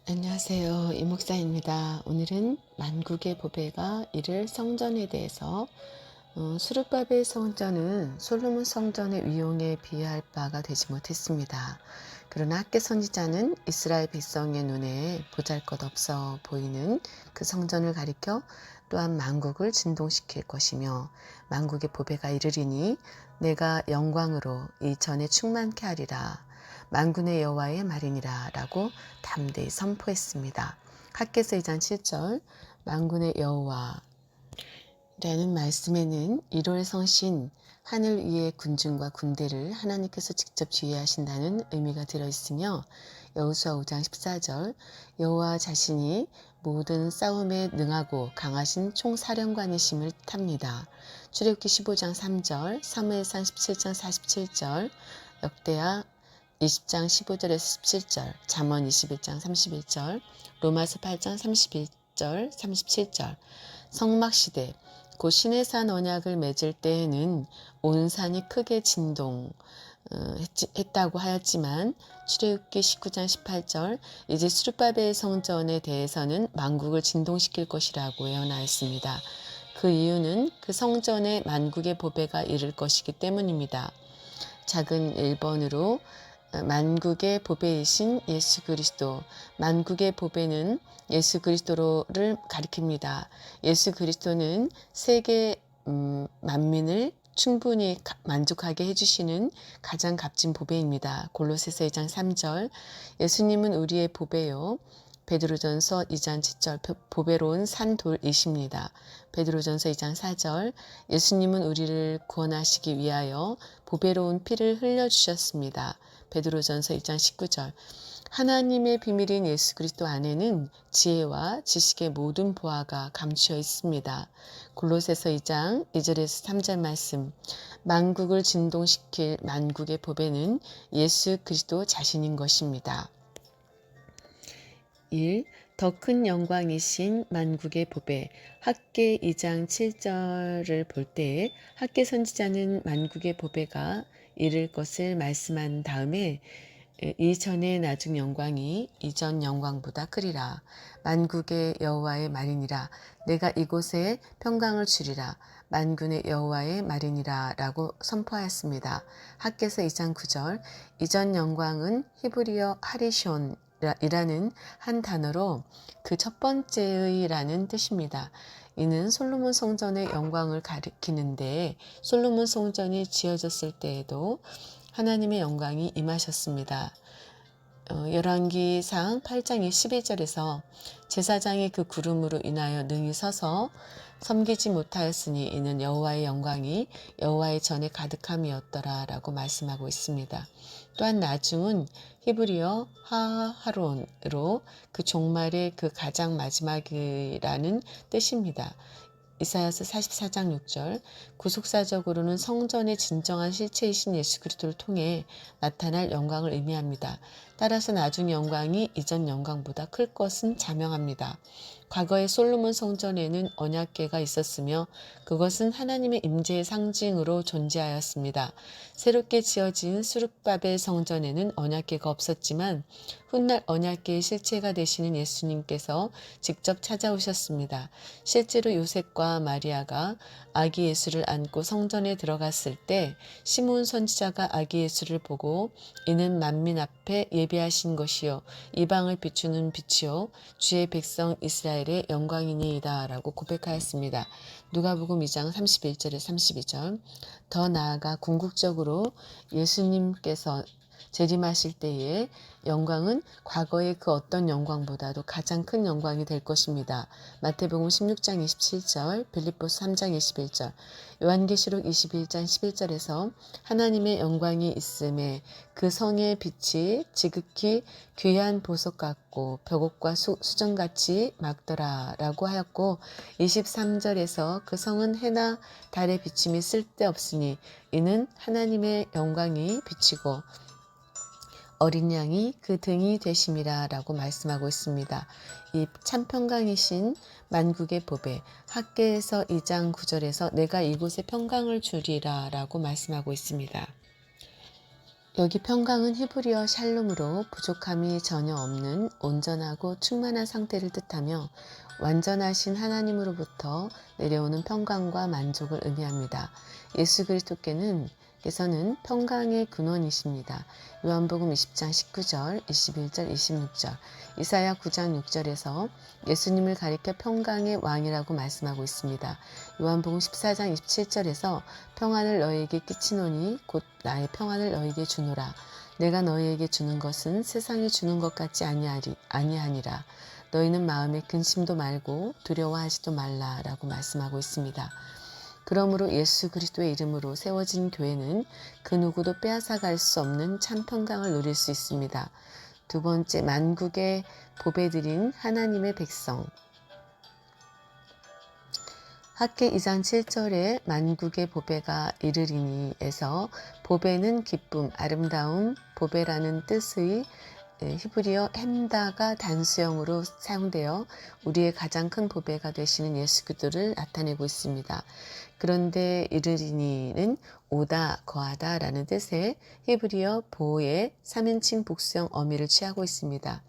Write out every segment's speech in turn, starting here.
안녕하세요. 이목사입니다. 오늘은 만국의 보배가 이를 성전에 대해서 수르바벨 성전은 솔로몬 성전의 위용에 비할 바가 되지 못했습니다. 그러나 학개 선지자는 이스라엘 백성의 눈에 보잘것없어 보이는 그 성전을 가리켜 또한 만국을 진동시킬 것이며 만국의 보배가 이르리니 내가 영광으로 이 전에 충만케 하리라. 만군의 여호와의 말이니라 라고 담대히 선포했습니다. 학개서 2장 7절 만군의 여호와 라는 말씀에는 1월 성신 하늘 위의 군중과 군대를 하나님께서 직접 지휘하신다는 의미가 들어있으며 여호수아 5장 14절 여호와 자신이 모든 싸움에 능하고 강하신 총사령관이심을 탑니다. 출애굽기 15장 3절 사무엘상 17장 47절 역대하 20장 15절에서 17절, 잠언 21장 31절, 로마서 8장 31절, 37절, 성막시대, 곧 시내산 언약을 맺을 때에는 온 산이 크게 진동했다고 하였지만 출애굽기 19장 18절 이제 스룹바벨 성전에 대해서는 만국을 진동시킬 것이라고 예언하였습니다. 그 이유는 그 성전에 만국의 보배가 이를 것이기 때문입니다. 작은 1번으로 만국의 보배이신 예수 그리스도, 만국의 보배는 예수 그리스도를 가리킵니다. 예수 그리스도는 세계 만민을 충분히 만족하게 해주시는 가장 값진 보배입니다. 골로새서 2장 3절 예수님은 우리의 보배요. 베드로전서 2장 7절 보배로운 산돌이십니다. 베드로전서 2장 4절 예수님은 우리를 구원하시기 위하여 보배로운 피를 흘려주셨습니다. 베드로전서 2장 19절 하나님의 비밀인 예수 그리스도 안에는 지혜와 지식의 모든 보화가 감추어 있습니다. 골로새서 2장 2절에서 3절 말씀 만국을 진동시킬 만국의 보배는 예수 그리스도 자신인 것입니다. 1. 더 큰 영광이신 만국의 보배 학개 2장 7절을 볼 때 학개 선지자는 만국의 보배가 이를 것을 말씀한 다음에 이전의 나중 영광이 이전 영광보다 크리라. 만국의 여호와의 말이니라. 내가 이곳에 평강을 주리라. 만군의 여호와의 말이니라 라고 선포하였습니다. 학개서 2장 9절 이전 영광은 히브리어 하리숀 이라는 한 단어로 그 첫 번째의라는 뜻입니다. 이는 솔로몬 성전의 영광을 가리키는데 솔로몬 성전이 지어졌을 때에도 하나님의 영광이 임하셨습니다. 열왕기상 8장 12절에서 제사장이 그 구름으로 인하여 능히 서서 섬기지 못하였으니 이는 여호와의 영광이 여호와의 전에 가득함이었더라 라고 말씀하고 있습니다. 또한 나중은 히브리어 하하론으로 그 종말의 그 가장 마지막이라는 뜻입니다. 이사야서 44장 6절 구속사적으로는 성전의 진정한 실체이신 예수 그리스도를 통해 나타날 영광을 의미합니다. 따라서 나중 영광이 이전 영광보다 클 것은 자명합니다. 과거의 솔로몬 성전에는 언약궤가 있었으며 그것은 하나님의 임재의 상징으로 존재하였습니다. 새롭게 지어진 수룹바벨 성전에는 언약궤가 없었지만 훗날 언약궤의 실체가 되시는 예수님께서 직접 찾아오셨습니다. 실제로 요셉과 마리아가 아기 예수를 안고 성전에 들어갔을 때 시몬 선지자가 아기 예수를 보고 이는 만민 앞에 예비하신 것이요 이방을 비추는 빛이요 주의 백성 이스라엘의 영광이니이다 라고 고백하였습니다. 누가복음 2장 31절에 32절 더 나아가 궁극적으로 예수님께서 재림하실 때의 영광은 과거의 그 어떤 영광보다도 가장 큰 영광이 될 것입니다. 마태복음 16장 27절, 빌립보서 3장 21절, 요한계시록 21장 11절에서 하나님의 영광이 있음에 그 성의 빛이 지극히 귀한 보석 같고 벽옥과 수정같이 맑더라 라고 하였고 23절에서 그 성은 해나 달의 비침이 쓸데없으니 이는 하나님의 영광이 비치고 어린 양이 그 등이 되심이라 라고 말씀하고 있습니다. 이 참평강이신 만국의 보배 학개에서 2장 9절에서 내가 이곳에 평강을 주리라 라고 말씀하고 있습니다. 여기 평강은 히브리어 샬롬으로 부족함이 전혀 없는 온전하고 충만한 상태를 뜻하며 완전하신 하나님으로부터 내려오는 평강과 만족을 의미합니다. 예수 그리스도께서는 평강의 근원이십니다. 요한복음 20장 19절, 21절, 26절, 이사야 9장 6절에서 예수님을 가리켜 평강의 왕이라고 말씀하고 있습니다. 요한복음 14장 27절에서 평안을 너희에게 끼치노니 곧 나의 평안을 너희에게 주노라. 내가 너희에게 주는 것은 세상이 주는 것 같지 아니하니라. 너희는 마음에 근심도 말고 두려워하지도 말라라고 말씀하고 있습니다. 그러므로 예수 그리스도의 이름으로 세워진 교회는 그 누구도 빼앗아갈 수 없는 참 평강을 누릴 수 있습니다. 두 번째, 만국의 보배드린 하나님의 백성. 학개 2장 7절에 만국의 보배가 이르리니에서 보배는 기쁨, 아름다움, 보배라는 뜻의 히브리어 햄다가 단수형으로 사용되어 우리의 가장 큰 보배가 되시는 예수 그리스도를 나타내고 있습니다. 그런데 이르리니는 오다, 거하다 라는 뜻의 히브리어 보의 3인칭 복수형 어미를 취하고 있습니다.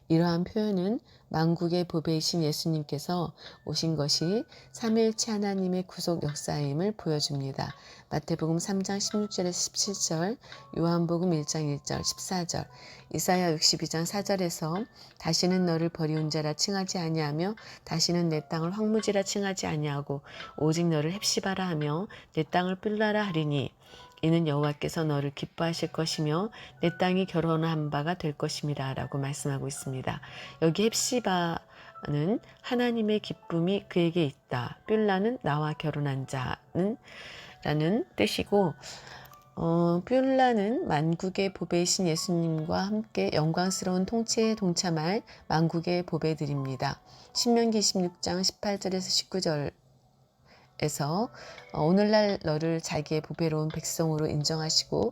이러한 표현은 만국의 보배이신 예수님께서 오신 것이 삼위일체 하나님의 구속 역사임을 보여줍니다. 마태복음 3장 16절에서 17절, 요한복음 1장 1절, 14절, 이사야 62장 4절에서 다시는 너를 버리운 자라 칭하지 아니하며 다시는 내 땅을 황무지라 칭하지 아니하고 오직 너를 헵시바라 하며 내 땅을 뿔라라 하리니 이는 여호와께서 너를 기뻐하실 것이며 내 땅이 결혼한 바가 될 것임이라 라고 말씀하고 있습니다. 여기 헵시바는 하나님의 기쁨이 그에게 있다. 뷸라는 나와 결혼한 자는 라는 뜻이고 뷸라는 만국의 보배이신 예수님과 함께 영광스러운 통치에 동참할 만국의 보배들입니다. 신명기 26장 18절에서 19절 에서 오늘날 너를 자기의 보배로운 백성으로 인정하시고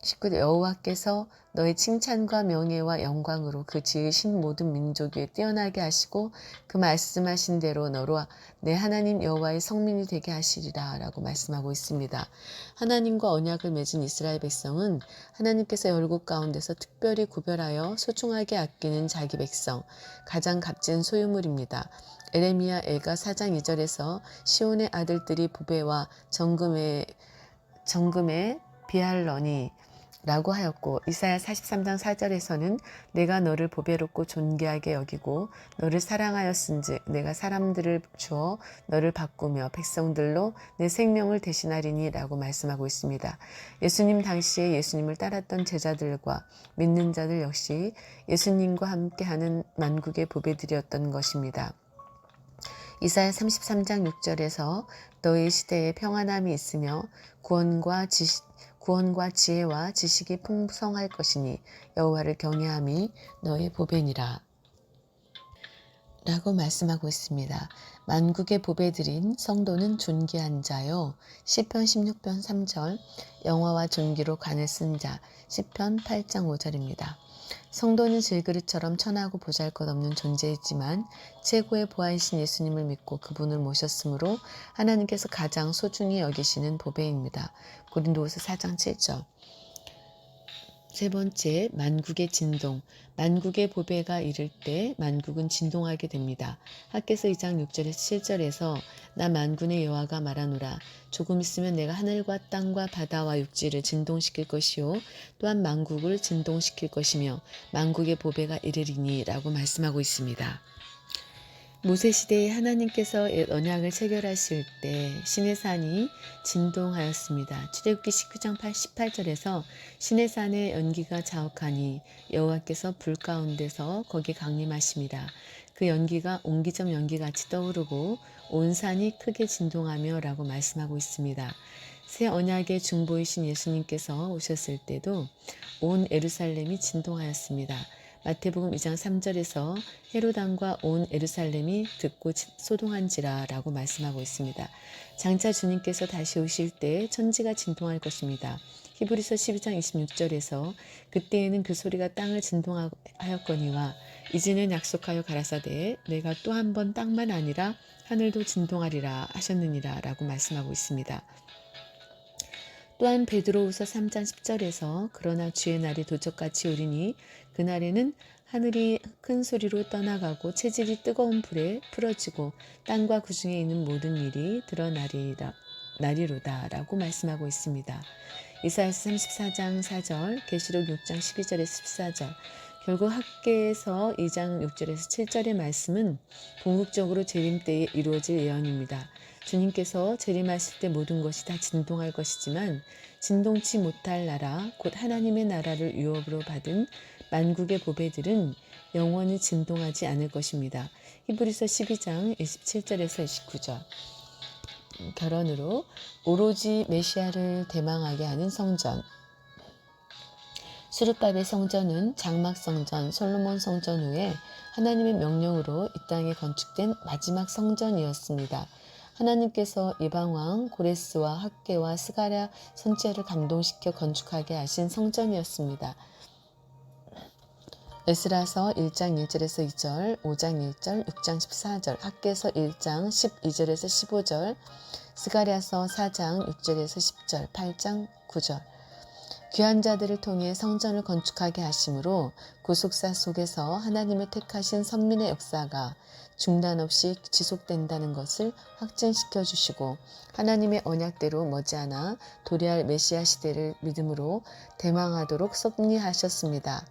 19절 여호와께서 너의 칭찬과 명예와 영광으로 그 지으신 모든 민족 위에 뛰어나게 하시고 그 말씀하신 대로 너로 내 하나님 여호와의 성민이 되게 하시리라 라고 말씀하고 있습니다. 하나님과 언약을 맺은 이스라엘 백성은 하나님께서 열국 가운데서 특별히 구별하여 소중하게 아끼는 자기 백성, 가장 값진 소유물입니다. 에레미야 애가 4장 2절에서 시온의 아들들이 보배와 정금에 비할러니 라고 하였고 이사야 43장 4절에서는 내가 너를 보배롭고 존귀하게 여기고 너를 사랑하였은즉 내가 사람들을 주어 너를 바꾸며 백성들로 내 생명을 대신하리니 라고 말씀하고 있습니다. 예수님 당시에 예수님을 따랐던 제자들과 믿는 자들 역시 예수님과 함께하는 만국의 보배들이었던 것입니다. 이사야 33장 6절에서 너희 시대에 평안함이 있으며 구원과 지혜와 지식이 풍성할 것이니 여호와를 경외함이 너의 보배니라 라고 말씀하고 있습니다. 만국의 보배들인 성도는 존귀한 자요. 시편 16편 3절 영화와 존귀로 관을 쓴 자 시편 8장 5절입니다. 성도는 질그릇처럼 천하고 보잘것없는 존재이지만 최고의 보아이신 예수님을 믿고 그분을 모셨으므로 하나님께서 가장 소중히 여기시는 보배입니다. 고린도후서 4장 7절. 세 번째, 만국의 진동. 만국의 보배가 이를 때 만국은 진동하게 됩니다. 학개서 2장 6절에서 7절에서 나 만군의 여호와가 말하노라. 조금 있으면 내가 하늘과 땅과 바다와 육지를 진동시킬 것이요 또한 만국을 진동시킬 것이며 만국의 보배가 이르리니 라고 말씀하고 있습니다. 모세시대에 하나님께서 언약을 체결하실 때 시내산이 진동하였습니다. 출애굽기 19장 18절에서 시내산의 연기가 자욱하니 여호와께서 불 가운데서 거기 강림하심이라. 그 연기가 옹기점 연기같이 떠오르고 온 산이 크게 진동하며 라고 말씀하고 있습니다. 새 언약의 중보이신 예수님께서 오셨을 때도 온 예루살렘이 진동하였습니다. 마태복음 2장 3절에서 헤롯 왕과 온 예루살렘이 듣고 소동한지라 라고 말씀하고 있습니다. 장차 주님께서 다시 오실 때 천지가 진동할 것입니다. 히브리서 12장 26절에서 그때에는 그 소리가 땅을 진동하였거니와 이제는 약속하여 가라사대 내가 또 한 번 땅만 아니라 하늘도 진동하리라 하셨느니라 라고 말씀하고 있습니다. 또한 베드로후서 3장 10절에서 그러나 주의 날이 도적같이 오리니 그날에는 하늘이 큰 소리로 떠나가고 체질이 뜨거운 불에 풀어지고 땅과 그 중에 있는 모든 일이 드러나리로다 라고 말씀하고 있습니다. 이사야서 34장 4절, 계시록 6장 12절에서 14절, 결국 학개에서 2장 6절에서 7절의 말씀은 궁극적으로 재림 때에 이루어질 예언입니다. 주님께서 재림하실 때 모든 것이 다 진동할 것이지만 진동치 못할 나라, 곧 하나님의 나라를 유업으로 받은 만국의 보배들은 영원히 진동하지 않을 것입니다. 히브리서 12장 27절에서 29절. 결론으로 오로지 메시아를 대망하게 하는 성전. 수르바벨 성전은 장막 성전, 솔로몬 성전 후에 하나님의 명령으로 이 땅에 건축된 마지막 성전이었습니다. 하나님께서 이방왕 고레스와 학개와 스가랴 선지자를 감동시켜 건축하게 하신 성전이었습니다. 에스라서 1장 1절에서 2절, 5장 1절, 6장 14절, 학개서 1장 12절에서 15절, 스가랴서 4장 6절에서 10절, 8장 9절. 귀한 자들을 통해 성전을 건축하게 하심으로 구속사 속에서 하나님의 택하신 선민의 역사가 중단 없이 지속된다는 것을 확증시켜 주시고 하나님의 언약대로 머지않아 도래할 메시아 시대를 믿음으로 대망하도록 섭리하셨습니다.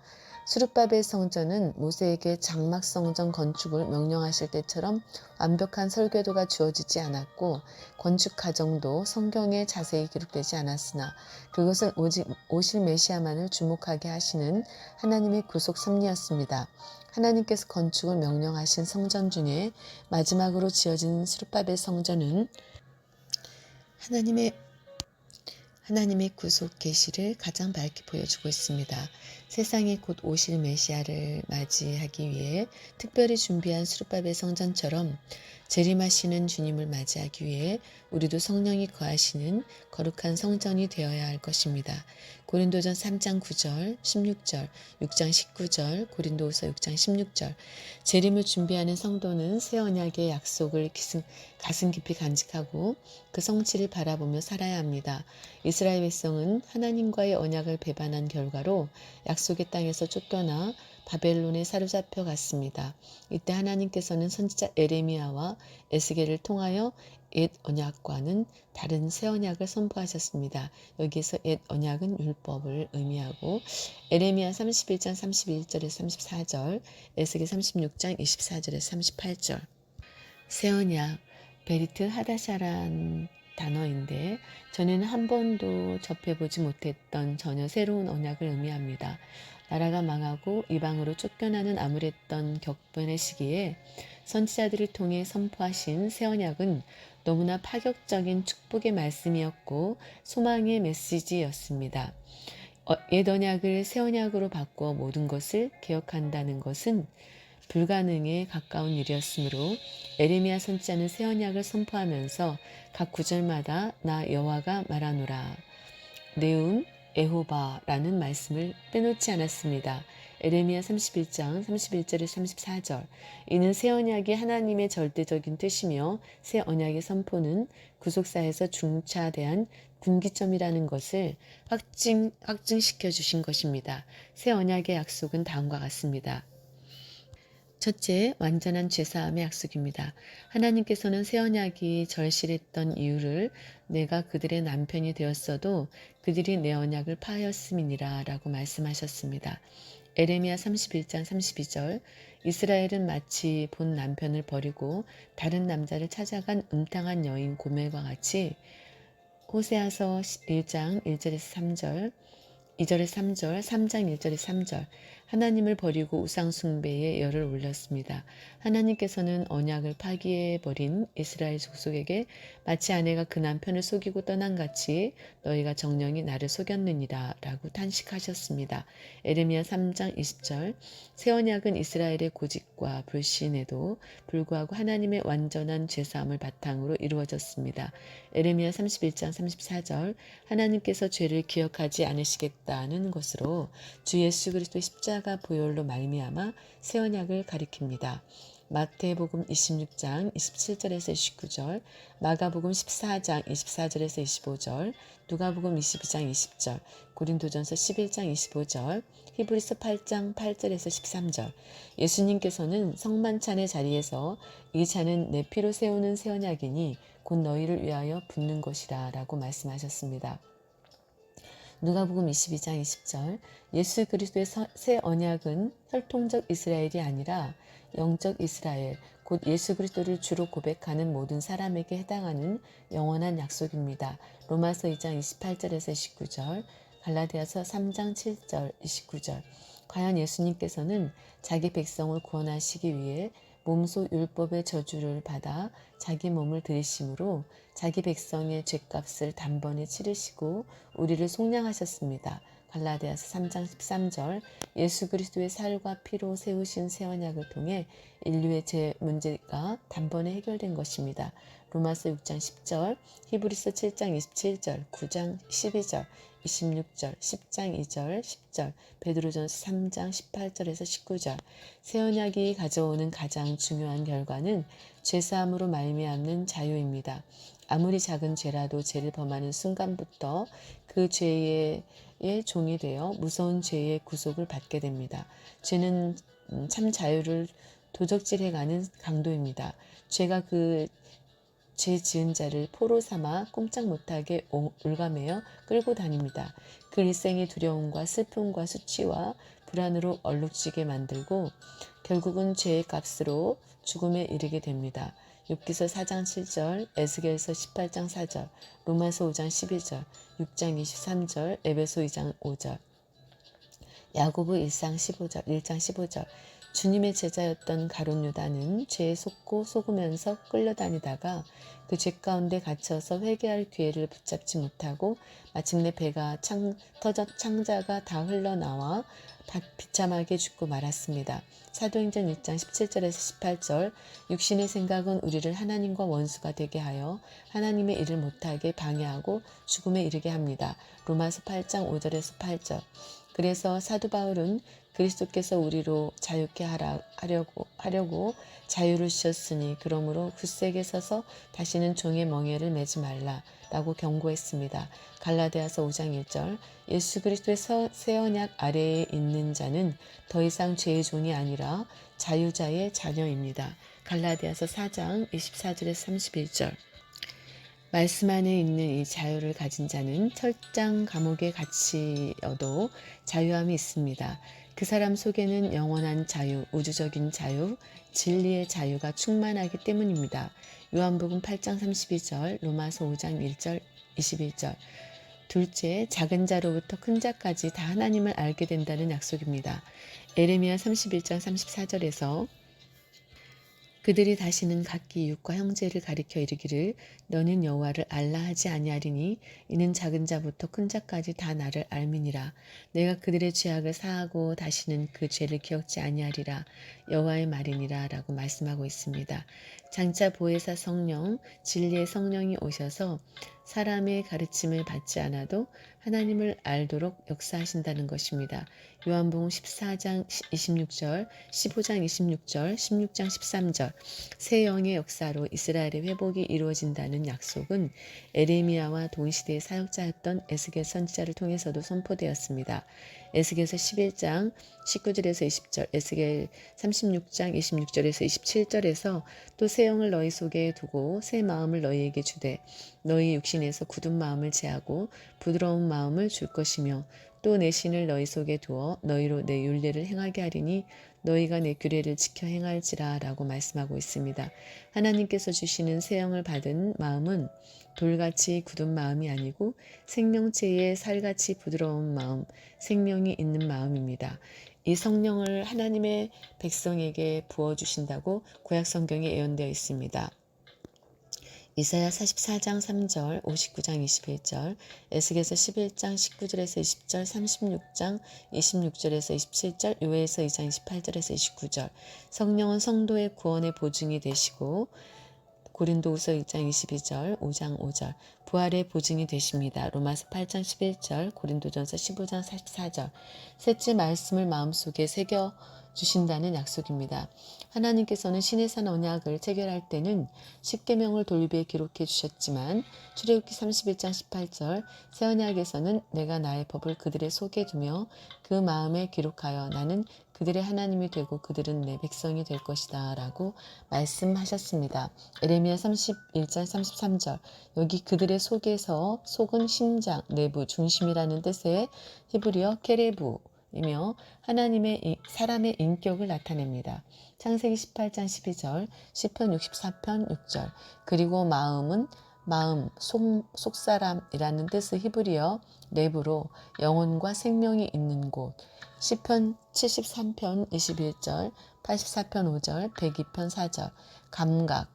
수르바벨 성전은 모세에게 장막 성전 건축을 명령하실 때처럼 완벽한 설계도가 주어지지 않았고 건축 과정도 성경에 자세히 기록되지 않았으나 그것은 오직 오실 메시아만을 주목하게 하시는 하나님의 구속 섭리였습니다. 하나님께서 건축을 명령하신 성전 중에 마지막으로 지어진 수르바벨 성전은 하나님의 구속 계시를 가장 밝게 보여주고 있습니다. 세상에 곧 오실 메시아를 맞이하기 위해 특별히 준비한 수르바벨 성전처럼 재림하시는 주님을 맞이하기 위해 우리도 성령이 거하시는 거룩한 성전이 되어야 할 것입니다. 고린도전 3장 9절, 16절, 6장 19절, 고린도후서 6장 16절. 재림을 준비하는 성도는 새 언약의 약속을 가슴 깊이 간직하고 그 성취를 바라보며 살아야 합니다. 이스라엘 백성은 하나님과의 언약을 배반한 결과로 약속의 땅에서 쫓겨나 바벨론에 사로잡혀 갔습니다. 이때 하나님께서는 선지자 에레미야와 에스겔을 통하여 옛 언약과는 다른 새 언약을 선포하셨습니다. 여기에서 옛 언약은 율법을 의미하고 에레미야 31장 31절에서 34절, 에스겔 36장 24절에서 38절. 새 언약, 베리트 하다샤란 단어인데 전에는 한 번도 접해보지 못했던 전혀 새로운 언약을 의미합니다. 나라가 망하고 이방으로 쫓겨나는 암울했던 격변의 시기에 선지자들을 통해 선포하신 새 언약은 너무나 파격적인 축복의 말씀이었고 소망의 메시지였습니다. 옛 언약을 새 언약으로 바꿔 모든 것을 개혁한다는 것은 불가능에 가까운 일이었으므로 에레미야 선지자는 새 언약을 선포하면서 각 구절마다 나 여호와가 말하노라 네움 에호바라는 말씀을 빼놓지 않았습니다. 에레미야 31장 31절에 34절. 이는 새 언약이 하나님의 절대적인 뜻이며 새 언약의 선포는 구속사에서 중차대한 분기점이라는 것을 확증시켜 주신 것입니다. 새 언약의 약속은 다음과 같습니다. 첫째, 완전한 죄사함의 약속입니다. 하나님께서는 새 언약이 절실했던 이유를 내가 그들의 남편이 되었어도 그들이 내 언약을 파하였음이니라 라고 말씀하셨습니다. 에레미야 31장 32절. 이스라엘은 마치 본 남편을 버리고 다른 남자를 찾아간 음탕한 여인 고멜과 같이 호세아서 1장 1절에서 3절 2절에 3절, 3장 1절에 3절. 하나님을 버리고 우상 숭배에 열을 올렸습니다. 하나님께서는 언약을 파기해버린 이스라엘 족속에게 마치 아내가 그 남편을 속이고 떠난 같이 너희가 정령이 나를 속였느니라 라고 탄식하셨습니다. 에레미야 3장 20절. 새 언약은 이스라엘의 고집과 불신에도 불구하고 하나님의 완전한 죄사함을 바탕으로 이루어졌습니다. 에레미야 31장 34절. 하나님께서 죄를 기억하지 않으시겠다는 것으로 주 예수 그리스도의 십자가 십자가 보혈로 말미암아 새 언약을 가리킵니다. 마태복음 26장 27절에서 29절, 마가복음 14장 24절에서 25절, 누가복음 22장 20절, 고린도전서 11장 25절, 히브리서 8장 8절에서 13절. 예수님께서는 성만찬의 자리에서 이 잔은 내 피로 세우는 새 언약이니 곧 너희를 위하여 붓는 것이라 라고 말씀하셨습니다. 누가복음 22장 20절, 예수 그리스도의 새 언약은 혈통적 이스라엘이 아니라 영적 이스라엘, 곧 예수 그리스도를 주로 고백하는 모든 사람에게 해당하는 영원한 약속입니다. 로마서 2장 28절에서 29절, 갈라디아서 3장 7절 29절. 과연 예수님께서는 자기 백성을 구원하시기 위해 몸소 율법의 저주를 받아 자기 몸을 들이심으로 자기 백성의 죄값을 단번에 치르시고 우리를 속량하셨습니다. 갈라디아서 3장 13절. 예수 그리스도의 살과 피로 세우신 새 언약을 통해 인류의 죄 문제가 단번에 해결된 것입니다. 로마서 6장 10절, 히브리서 7장 27절, 9장 12절, 26절, 10장 2절, 10절, 베드로전서 3장 18절에서 19절. 새 언약이 가져오는 가장 중요한 결과는 죄사함으로 말미암는 자유입니다. 아무리 작은 죄라도 죄를 범하는 순간부터 그 죄의 종이 되어 무서운 죄의 구속을 받게 됩니다. 죄는 참 자유를 도적질해가는 강도입니다. 죄가 그 죄 지은 자를 포로 삼아 꼼짝 못하게 올가매어 끌고 다닙니다. 그 일생의 두려움과 슬픔과 수치와 불안으로 얼룩지게 만들고 결국은 죄의 값으로 죽음에 이르게 됩니다. 욥기서 4장 7절, 에스겔서 18장 4절, 로마서 5장 12절, 6장 23절, 에베소 2장 5절, 야고보 1장 15절. 주님의 제자였던 가룟 유다는 죄에 속고 속으면서 끌려다니다가 그 죄 가운데 갇혀서 회개할 기회를 붙잡지 못하고 마침내 배가 터져 창자가 다 흘러나와 비참하게 죽고 말았습니다. 사도행전 1장 17절에서 18절. 육신의 생각은 우리를 하나님과 원수가 되게 하여 하나님의 일을 못하게 방해하고 죽음에 이르게 합니다. 로마서 8장 5절에서 8절. 그래서 사도 바울은 그리스도께서 우리로 자유케 하려고 자유를 주셨으니 그러므로 굳세게 서서 다시는 종의 멍에를 매지 말라라고 경고했습니다. 갈라디아서 5장 1절. 예수 그리스도의 새 언약 아래에 있는 자는 더 이상 죄의 종이 아니라 자유자의 자녀입니다. 갈라디아서 4장 24절에서 31절. 말씀 안에 있는 이 자유를 가진 자는 철장 감옥에 갇히어도 자유함이 있습니다. 그 사람 속에는 영원한 자유, 우주적인 자유, 진리의 자유가 충만하기 때문입니다. 요한복음 8장 32절, 로마서 5장 1절, 21절. 둘째, 작은 자로부터 큰 자까지 다 하나님을 알게 된다는 약속입니다. 에레미야 31장 34절에서 그들이 다시는 각기 이웃과 형제를 가리켜 이르기를 너는 여호와를 알라 하지 아니하리니 이는 작은 자부터 큰 자까지 다 나를 알미니라. 내가 그들의 죄악을 사하고 다시는 그 죄를 기억지 아니하리라. 여호와의 말이니라 라고 말씀하고 있습니다. 장차 보혜사 성령, 진리의 성령이 오셔서 사람의 가르침을 받지 않아도 하나님을 알도록 역사하신다는 것입니다. 요한복음 14장 26절, 15장 26절, 16장 13절. 새 영의 역사로 이스라엘의 회복이 이루어진다는 약속은 에레미야와 동시대의 사역자였던 에스겔 선지자를 통해서도 선포되었습니다. 에스겔서 11장 19절에서 20절, 에스겔 36장 26절에서 27절에서 또 새 영을 너희 속에 두고 새 마음을 너희에게 주되 너희 육신에서 굳은 마음을 제하고 부드러운 마음을 줄 것이며 또 내 신을 너희 속에 두어 너희로 내 율례를 행하게 하리니 너희가 내 규례를 지켜 행할지라 라고 말씀하고 있습니다. 하나님께서 주시는 새 영을 받은 마음은 돌같이 굳은 마음이 아니고 생명체의 살같이 부드러운 마음, 생명이 있는 마음입니다. 이 성령을 하나님의 백성에게 부어주신다고 구약성경에 예언되어 있습니다. 이사야 44장 3절, 59장 21절, 에스겔서 11장 19절에서 20절, 36장 26절에서 27절, 요엘서 2장 28절에서 29절. 성령은 성도의 구원의 보증이 되시고 고린도후서 1장 22절, 5장 5절, 부활의 보증이 되십니다. 로마서 8장 11절, 고린도전서 15장 44절, 셋째 말씀을 마음속에 새겨 주신다는 약속입니다. 하나님께서는 신의 산 언약을 체결할 때는 십계명을 돌비에 기록해 주셨지만 출애굽기 31장 18절 새 언약에서는 내가 나의 법을 그들의 속에 두며 그 마음에 기록하여 나는 그들의 하나님이 되고 그들은 내 백성이 될 것이다 라고 말씀하셨습니다. 에레미야 31장 33절 여기 그들의 속에서 속은 심장, 내부, 중심이라는 뜻의 히브리어 케레부 이며 하나님의 사람의 인격을 나타냅니다. 창세기 18장 12절, 시편 64편 6절 그리고 마음은 마음, 속사람이라는 뜻의 히브리어 랩으로 영혼과 생명이 있는 곳 시편 73편 21절, 84편 5절, 102편 4절 감각,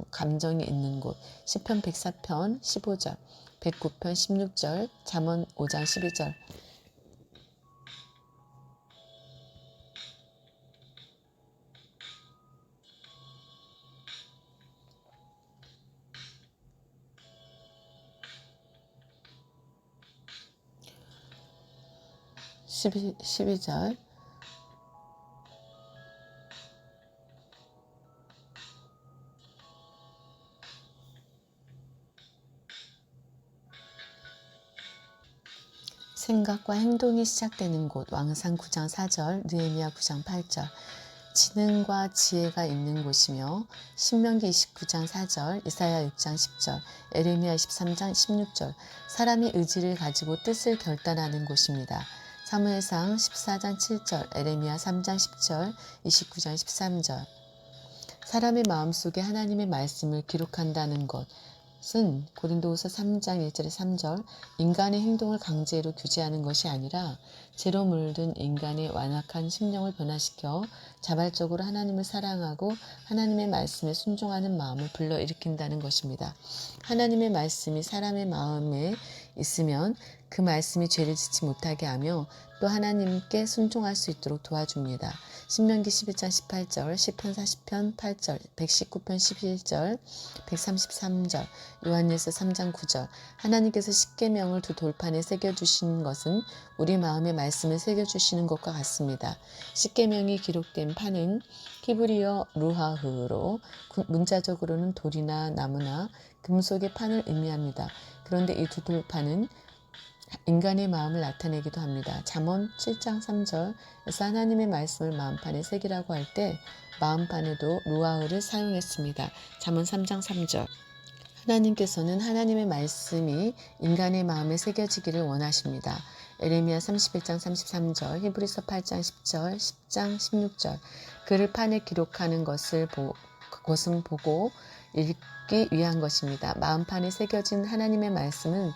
감정이 있는 곳 시편 104편 15절, 109편 16절, 잠언 5장 12절 12절 생각과 행동이 시작되는 곳 왕상 9장 4절, 느헤미야 9장 8절 지능과 지혜가 있는 곳이며 신명기 29장 4절, 이사야 6장 10절, 에레미야 23장 16절 사람이 의지를 가지고 뜻을 결단하는 곳입니다. 사무엘상 14장 7절, 에레미야 3장 10절, 29장 13절 사람의 마음속에 하나님의 말씀을 기록한다는 것은 고린도후서 3장 1절에 3절 인간의 행동을 강제로 규제하는 것이 아니라 죄로 물든 인간의 완악한 심령을 변화시켜 자발적으로 하나님을 사랑하고 하나님의 말씀에 순종하는 마음을 불러일으킨다는 것입니다. 하나님의 말씀이 사람의 마음에 있으면 그 말씀이 죄를 짓지 못하게 하며 또 하나님께 순종할 수 있도록 도와줍니다. 신명기 11장 18절, 시편 40편 8절, 119편 11절, 133절, 요한일서 3장 9절 하나님께서 십계명을 두 돌판에 새겨주신 것은 우리 마음의 말씀을 새겨주시는 것과 같습니다. 십계명이 기록된 판은 히브리어 루하흐로 문자적으로는 돌이나 나무나 금속의 판을 의미합니다. 그런데 이 두 돌판은 인간의 마음을 나타내기도 합니다. 잠언 7장 3절에서 하나님의 말씀을 마음판에 새기라고 할 때 마음판에도 루아흐를 사용했습니다. 잠언 3장 3절 하나님께서는 하나님의 말씀이 인간의 마음에 새겨지기를 원하십니다. 에레미야 31장 33절, 히브리서 8장 10절, 10장 16절 그를 판에 기록하는 것은 보고 읽기 위한 것입니다. 마음판에 새겨진 하나님의 말씀은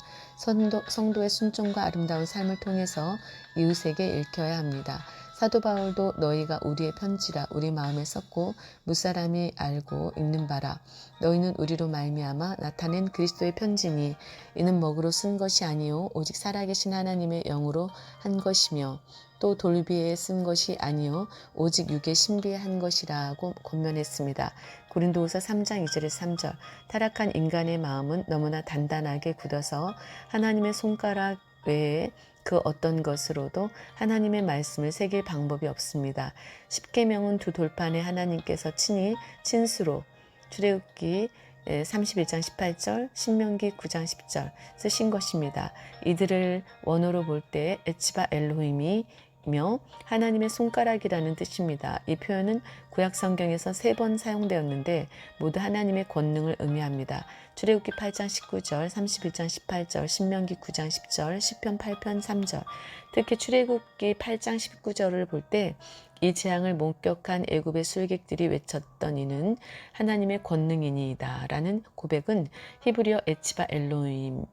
성도의 순종과 아름다운 삶을 통해서 이웃에게 읽혀야 합니다. 사도 바울도 너희가 우리의 편지라 우리 마음에 썼고 무사람이 알고 읽는 바라 너희는 우리로 말미암아 나타낸 그리스도의 편지니 이는 먹으로 쓴 것이 아니요 오직 살아계신 하나님의 영으로 한 것이며 또 돌비에 쓴 것이 아니요 오직 육의 신비에 한 것이라고 권면했습니다. 고린도후서 3장 2절에 3절 타락한 인간의 마음은 너무나 단단하게 굳어서 하나님의 손가락 외에 그 어떤 것으로도 하나님의 말씀을 새길 방법이 없습니다. 십계명은 두 돌판에 하나님께서 친히 친수로 출애굽기 31장 18절, 신명기 9장 10절 쓰신 것입니다. 이들을 원어로 볼 때 에치바 엘로힘이 며 하나님의 손가락이라는 뜻입니다. 이 표현은 구약 성경에서 3번 사용되었는데 모두 하나님의 권능을 의미합니다. 출애굽기 8장 19절, 31장 18절, 신명기 9장 10절, 시편 8편 3절 특히 출애굽기 8장 19절을 볼 때 이 재앙을 목격한 애굽의 술객들이 외쳤던 이는 하나님의 권능이니이다 라는 고백은 히브리어 에치바 엘로임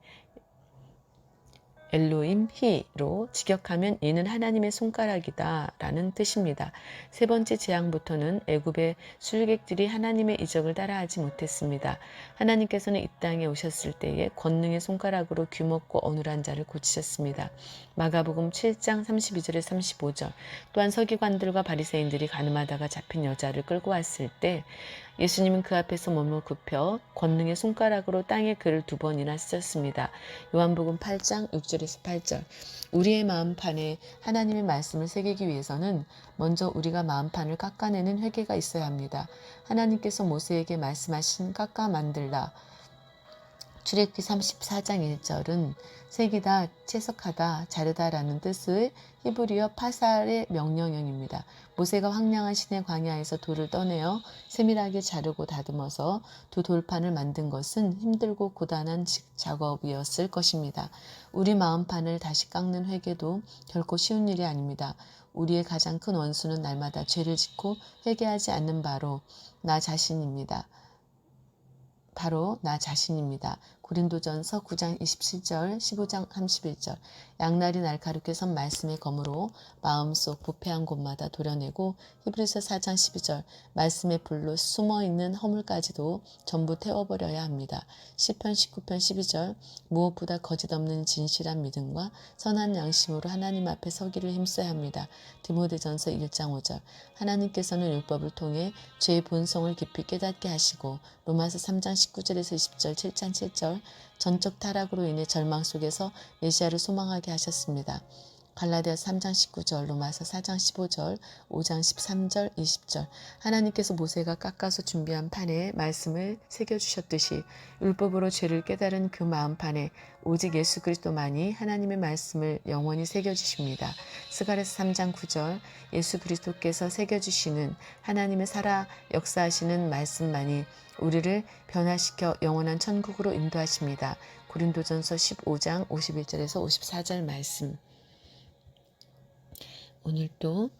히로 직역하면 이는 하나님의 손가락이다 라는 뜻입니다. 세 번째 재앙부터는 애굽의 술객들이 하나님의 이적을 따라하지 못했습니다. 하나님께서는 이 땅에 오셨을 때에 권능의 손가락으로 귀먹고 어눌한 자를 고치셨습니다. 마가복음 7장 32절에 35절 또한 서기관들과 바리새인들이 가늠하다가 잡힌 여자를 끌고 왔을 때 예수님은 그 앞에서 몸을 굽혀 권능의 손가락으로 땅에 글을 2번이나 쓰셨습니다. 요한복음 8장 6절에서 8절. 우리의 마음판에 하나님의 말씀을 새기기 위해서는 먼저 우리가 마음판을 깎아내는 회개가 있어야 합니다. 하나님께서 모세에게 말씀하신 깎아 만들라. 출애굽기 34장 1절은 새기다, 채석하다, 자르다라는 뜻의 히브리어 파살의 명령형입니다. 모세가 황량한 시내 광야에서 돌을 떠내어 세밀하게 자르고 다듬어서 2돌판을 만든 것은 힘들고 고단한 작업이었을 것입니다. 우리 마음판을 다시 깎는 회개도 결코 쉬운 일이 아닙니다. 우리의 가장 큰 원수는 날마다 죄를 짓고 회개하지 않는 바로 나 자신입니다. 고린도전서 9장 27절, 15장 31절. 양날이 날카롭게 선 말씀의 검으로 마음속 부패한 곳마다 도려내고 히브리서 4장 12절. 말씀의 불로 숨어있는 허물까지도 전부 태워버려야 합니다. 시편 19편 12절. 무엇보다 거짓 없는 진실한 믿음과 선한 양심으로 하나님 앞에 서기를 힘써야 합니다. 디모데전서 1장 5절. 하나님께서는 율법을 통해 죄의 본성을 깊이 깨닫게 하시고 로마서 3장 19절에서 20절, 7장 7절 전적 타락으로 인해 절망 속에서 메시아를 소망하게 하셨습니다. 갈라디아서 3장 19절, 로마서 4장 15절, 5장 13절, 20절. 하나님께서 모세가 깎아서 준비한 판에 말씀을 새겨주셨듯이 율법으로 죄를 깨달은 그 마음판에 오직 예수 그리스도만이 하나님의 말씀을 영원히 새겨주십니다. 스가랴서 3장 9절. 예수 그리스도께서 새겨주시는 하나님의 살아 역사하시는 말씀만이 우리를 변화시켜 영원한 천국으로 인도하십니다. 고린도전서 15장 51절에서 54절 말씀. 오늘도